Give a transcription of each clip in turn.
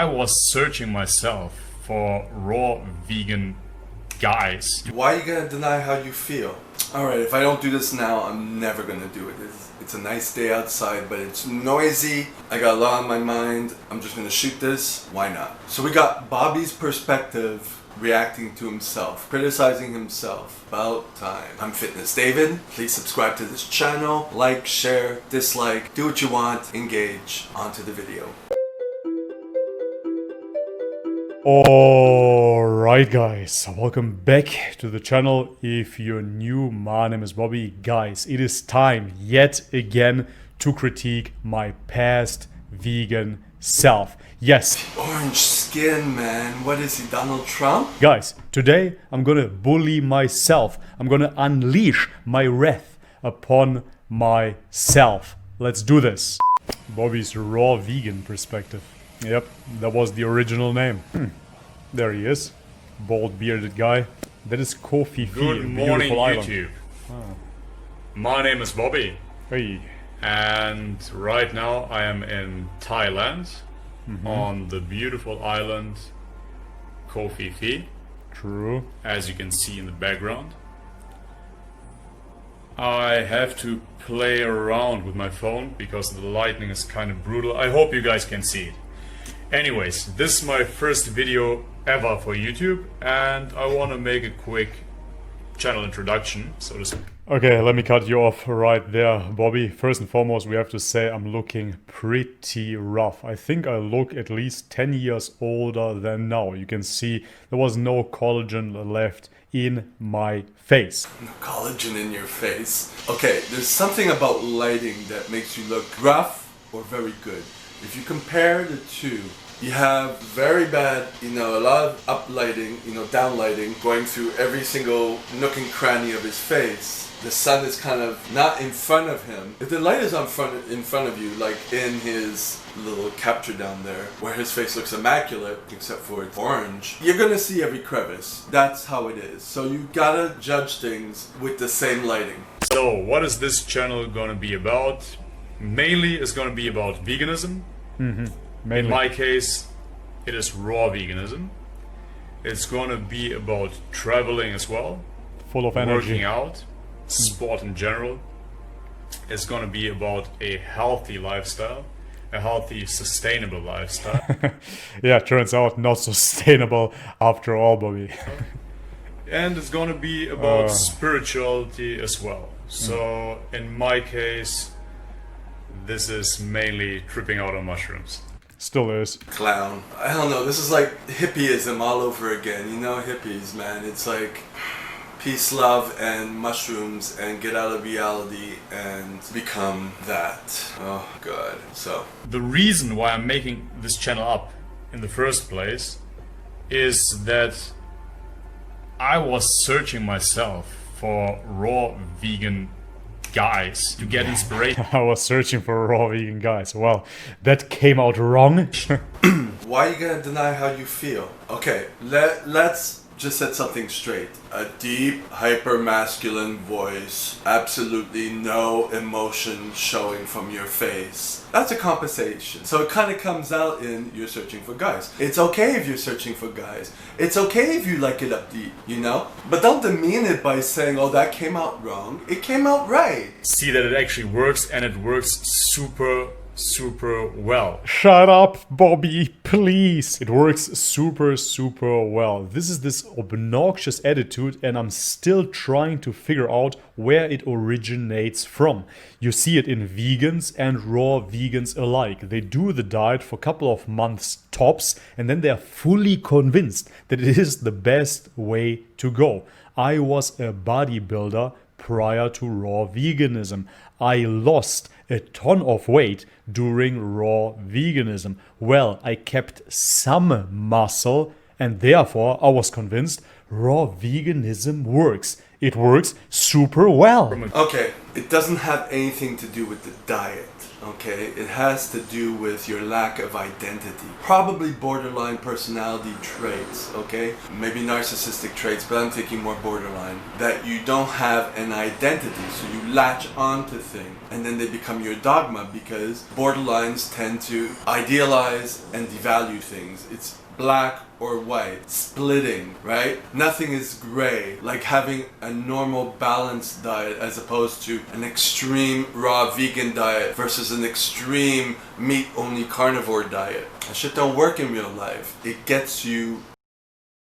I was searching myself for raw vegan guys. Why are you gonna deny how you feel? Alright, if I don't do this now, I'm never gonna do it. It's a nice day outside, but it's noisy. I got a lot on my mind. I'm just gonna shoot this. Why not? So we got Bobby's perspective reacting to himself, criticizing himself. About time. I'm Fitness David. Please subscribe to this channel. Like, share, dislike, do what you want, engage. Onto the video. Alright guys, welcome back to the channel. If you're new, my name is Bobby. Guys, it is time yet again to critique my past vegan self. Yes. Orange skin, man. What is he, Donald Trump? Guys, today I'm gonna bully myself. I'm gonna unleash my wrath upon myself. Let's do this. Bobby's raw vegan perspective. Yep, that was the original name. There he is. Bald bearded guy. That is Kofi. Good morning, YouTube. My name is Bobby. Hey. And right now I am in Thailand on the beautiful island Koh Phi Phi. True. As you can see in the background. I have to play around with my phone because the lighting is kind of brutal. I hope you guys can see it. Anyways, this is my first video ever for YouTube, and I want to make a quick channel introduction, so to speak. Okay, let me cut you off right there, Bobby. First and foremost, we have to say I'm looking pretty rough. I think I look at least 10 years older than now. You can see there was no collagen left in my face. No collagen in your face. Okay, there's something about lighting that makes you look rough or very good. If you compare the two, you have very bad, a lot of uplighting, down lighting going through every single nook and cranny of his face. The sun is kind of not in front of him. If the light is in front of you, like in his little capture down there, where his face looks immaculate, except for it's orange, you're gonna see every crevice. That's how it is. So you gotta judge things with the same lighting. So what is this channel gonna be about? Mainly it's gonna be about veganism. Mainly. In my case, it is raw veganism. It's gonna be about traveling as well. Full of energy. Working out, sport in general. It's gonna be about a healthy lifestyle, a healthy, sustainable lifestyle. Yeah, turns out not sustainable after all, Bobby. And it's gonna be about spirituality as well. So in my case, this is mainly tripping out on mushrooms. Still is. Clown. I don't know, this is like hippieism all over again. Hippies, man. It's like peace, love, and mushrooms, and get out of reality and become that. Oh, God. So. The reason why I'm making this channel up in the first place is that I was searching myself for raw vegan guys to get inspiration. I was searching for raw vegan guys. Well, that came out wrong. Why are you gonna deny how you feel? Okay, let's just set something straight. A deep, hyper-masculine voice, absolutely no emotion showing from your face. That's a compensation. So it kind of comes out in you're searching for guys. It's okay if you're searching for guys. It's okay if you like it up deep, But don't demean it by saying, oh, that came out wrong. It came out right. See that it actually works, and it works super well. Shut up, Bobby, please. It works super well. This is this obnoxious attitude, and I'm still trying to figure out where it originates from. You see it in vegans and raw vegans alike. They do the diet for a couple of months tops, and then they're fully convinced that it is the best way to go. I was a bodybuilder prior to raw veganism. I lost a ton of weight during raw veganism. Well, I kept some muscle, and therefore I was convinced raw veganism works. it works super well. Okay, it doesn't have anything to do with the diet. Okay, it has to do with your lack of identity. Probably borderline personality traits, okay? Maybe narcissistic traits, but I'm thinking more borderline. That you don't have an identity, so you latch onto things and then they become your dogma because borderlines tend to idealize and devalue things. It's black or white, splitting, right? Nothing is gray, like having a normal balanced diet as opposed to an extreme raw vegan diet versus an extreme meat only carnivore diet. That shit don't work in real life. It gets you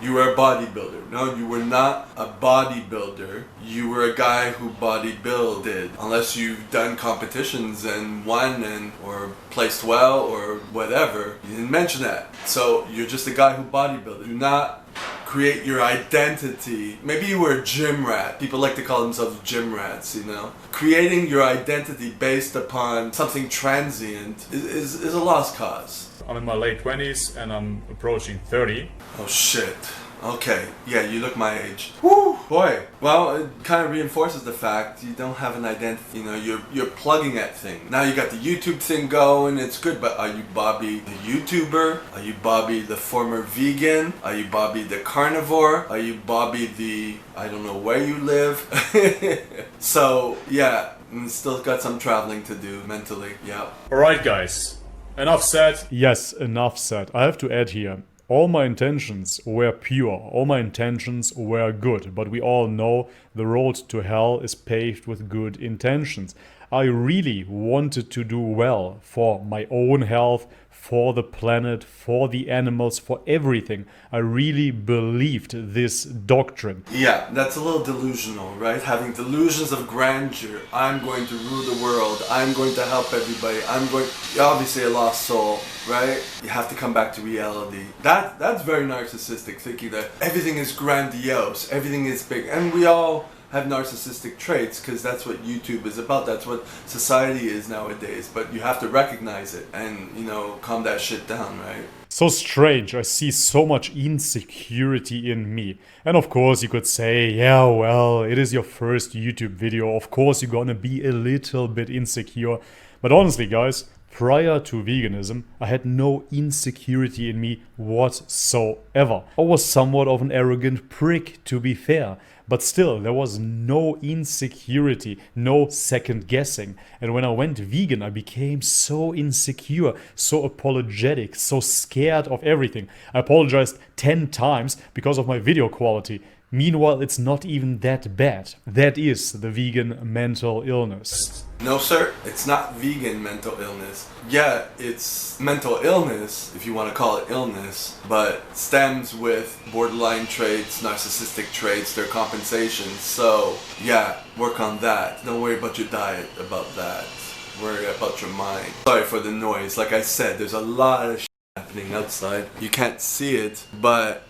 were a bodybuilder. No, you were not a bodybuilder. You were a guy who bodybuilded. Unless you've done competitions and won or placed well or whatever. You didn't mention that. So you're just a guy who bodybuilded. Do not create your identity. Maybe you were a gym rat. People like to call themselves gym rats, you know. Creating your identity based upon something transient is a lost cause. I'm in my late 20s and I'm approaching 30. Oh shit. Okay. Yeah, you look my age. Woo! Boy. Well, it kind of reinforces the fact you don't have an identity. You know, you're plugging at things. Now you got the YouTube thing going, it's good, but are you Bobby the YouTuber? Are you Bobby the former vegan? Are you Bobby the carnivore? Are you Bobby the I don't know where you live? So, yeah, still got some traveling to do mentally. Yeah. Alright guys, enough said. Yes, enough said. I have to add here, all my intentions were pure, all my intentions were good, but we all know the road to hell is paved with good intentions. I really wanted to do well for my own health, for the planet, for the animals, for everything. I really believed this doctrine. Yeah, that's a little delusional, right? Having delusions of grandeur. I'm going to rule the world. I'm going to help everybody. You're obviously a lost soul, right? You have to come back to reality. That's very narcissistic, thinking that everything is grandiose, everything is big. And we all have narcissistic traits because that's what YouTube is about. That's what society is nowadays. But you have to recognize it and, you know, calm that shit down, right? So strange, I see so much insecurity in me. And of course you could say, yeah, well, it is your first YouTube video. Of course you're gonna be a little bit insecure. But honestly, guys, prior to veganism, I had no insecurity in me whatsoever. I was somewhat of an arrogant prick, to be fair. But still, there was no insecurity, no second guessing. And when I went vegan, I became so insecure, so apologetic, so scared of everything. I apologized 10 times because of my video quality. Meanwhile, it's not even that bad. That is the vegan mental illness. No, sir, it's not vegan mental illness. Yeah, it's mental illness, if you want to call it illness, but stems with borderline traits, narcissistic traits, their compensations. So, yeah, work on that. Don't worry about your diet, about that. Worry about your mind. Sorry for the noise. Like I said, there's a lot of shit happening outside. You can't see it, but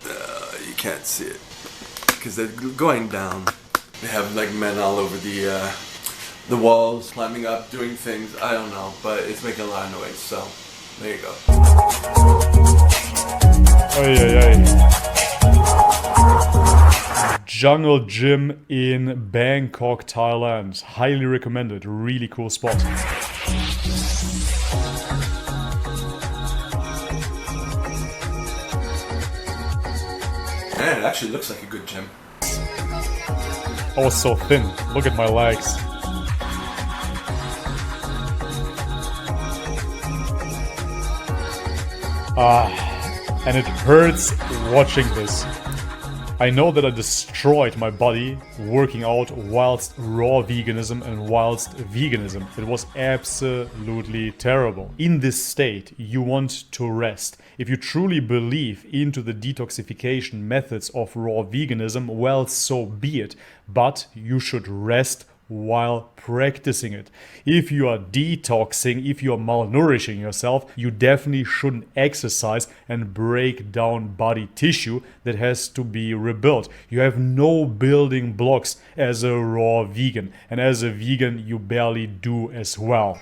you can't see it. Because they're going down. They have like men all over the walls, climbing up, doing things. I don't know, but it's making a lot of noise. So there you go. Jungle Gym in Bangkok, Thailand. Highly recommended. Really cool spot. Man, it actually looks like a good gym. I was so thin. Look at my legs. And it hurts watching this. I know that I destroyed my body working out whilst raw veganism and whilst veganism. It was absolutely terrible. In this state, you want to rest. If you truly believe into the detoxification methods of raw veganism, well, so be it. But you should rest while practicing it. If you are detoxing, if you are malnourishing yourself, you definitely shouldn't exercise and break down body tissue that has to be rebuilt. You have no building blocks as a raw vegan, and as a vegan you barely do as well.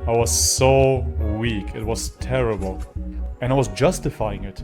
I was so week. It was terrible. And I was justifying it.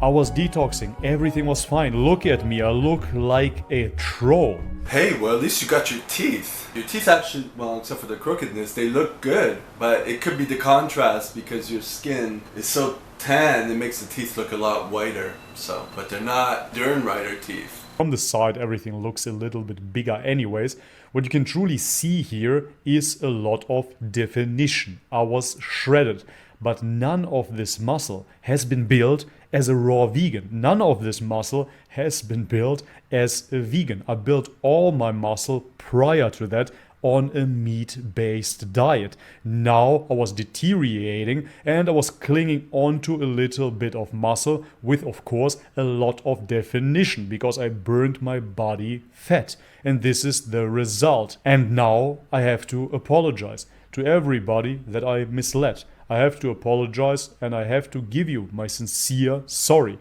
I was detoxing. Everything was fine. Look at me. I look like a troll. Hey, well, at least you got your teeth. Your teeth actually, well, except for the crookedness, they look good. But it could be the contrast because your skin is so tan, it makes the teeth look a lot whiter. So, but they're not Dernreiter teeth. From the side, everything looks a little bit bigger anyways. What you can truly see here is a lot of definition. I was shredded. But none of this muscle has been built as a raw vegan. None of this muscle has been built as a vegan. I built all my muscle prior to that on a meat-based diet. Now I was deteriorating and I was clinging onto a little bit of muscle with, of course, a lot of definition because I burned my body fat. And this is the result. And now I have to apologize to everybody that I misled. I have to apologize and I have to give you my sincere sorry.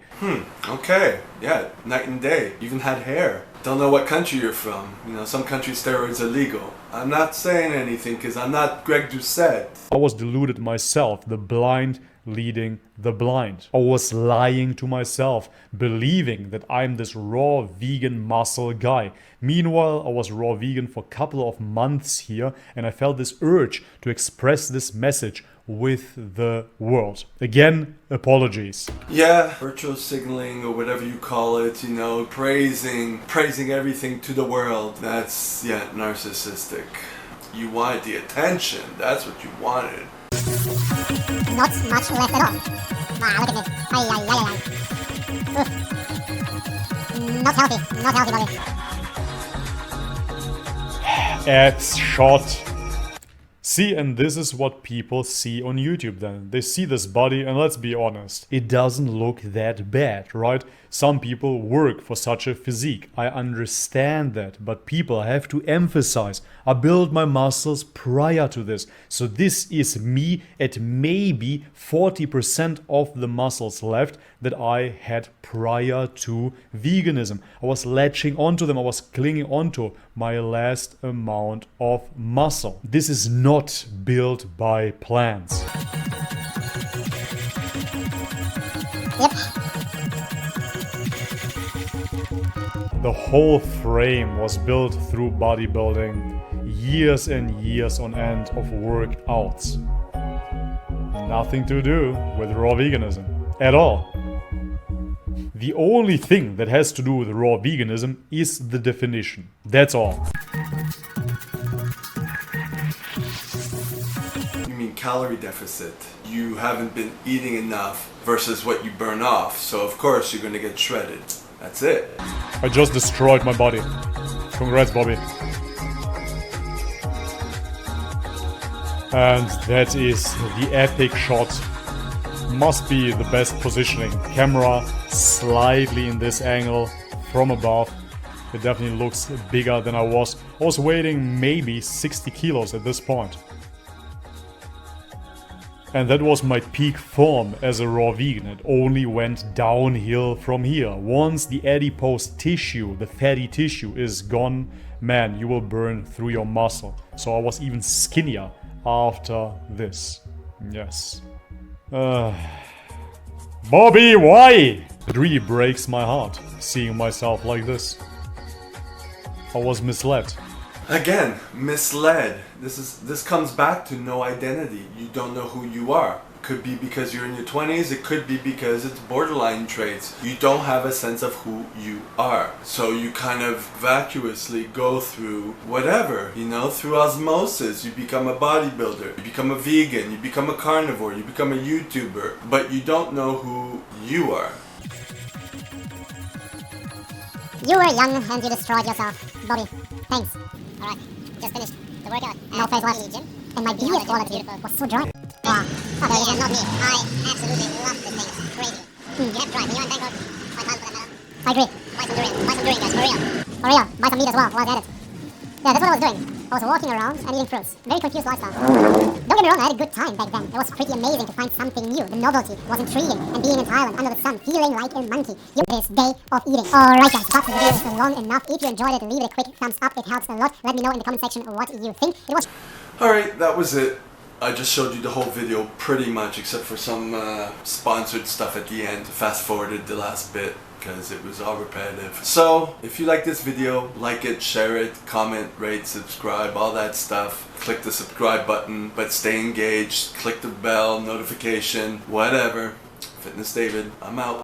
Okay. Yeah, night and day. Even had hair. Don't know what country you're from. You know, some countries steroids are legal. I'm not saying anything because I'm not Greg Doucette. I was deluded myself, the blind leading the blind. I was lying to myself, believing that I'm this raw vegan muscle guy. Meanwhile, I was raw vegan for a couple of months here and I felt this urge to express this message with the world. Again, apologies. Yeah, virtual signaling or whatever you call it, you know, praising everything to the world. That's, yeah, narcissistic. You wanted the attention. That's what you wanted. Not much left at all. Wow, look at me. Ay, ay, ay, ay. Not healthy, buddy. Ads shot. See, and this is what people see on YouTube then. They see this body and let's be honest, it doesn't look that bad, right? Some people work for such a physique. I understand that, but people have to emphasize, I built my muscles prior to this. So this is me at maybe 40% of the muscles left that I had prior to veganism. I was latching onto them, I was clinging onto my last amount of muscle. This is not built by plants. Yep. The whole frame was built through bodybuilding, years and years on end of workouts. Nothing to do with raw veganism at all. The only thing that has to do with raw veganism is the definition. That's all. You mean calorie deficit. You haven't been eating enough versus what you burn off. So of course you're gonna get shredded. That's it. I just destroyed my body. Congrats, Bobby. And that is the epic shot. Must be the best positioning. Camera slightly in this angle from above. It definitely looks bigger than I was. I was weighing maybe 60 kilos at this point. And that was my peak form as a raw vegan. It only went downhill from here. Once the adipose tissue, the fatty tissue is gone, man, you will burn through your muscle. So I was even skinnier after this. Yes. Bobby, why? It really breaks my heart seeing myself like this. I was misled. Again, misled. This comes back to no identity. You don't know who you are. It could be because you're in your 20s, it could be because it's borderline traits. You don't have a sense of who you are. So you kind of vacuously go through whatever, you know, through osmosis. You become a bodybuilder, you become a vegan, you become a carnivore, you become a YouTuber, but you don't know who you are. You were young and you destroyed yourself. Bobby, thanks. Alright, just finished the workout. No face left. And my beard quality was so dry. Wow. Oh, there you go. Not me. I absolutely love this thing. It's crazy. You have to try. When you're in Bangkok, try time for that matter. I agree. Buy some durian. Buy some durian, guys. For real. For real. Buy some meat as well while at it. Yeah, that's what I was doing. I was walking around and eating fruits. Very confused lifestyle. Don't get me wrong, I had a good time back then. It was pretty amazing to find something new. The novelty was intriguing. And being in Thailand, under the sun, feeling like a monkey. This day of eating. Alright guys, but the video is long enough. If you enjoyed it, leave it a quick thumbs up. It helps a lot. Let me know in the comment section what you think. It was... Alright, that was it. I just showed you the whole video pretty much, except for some sponsored stuff at the end. Fast forwarded the last bit because it was all repetitive. So if you like this video, like it, share it, comment, rate, subscribe, all that stuff. Click the subscribe button, but stay engaged. Click the bell, notification, whatever. Fitness David, I'm out.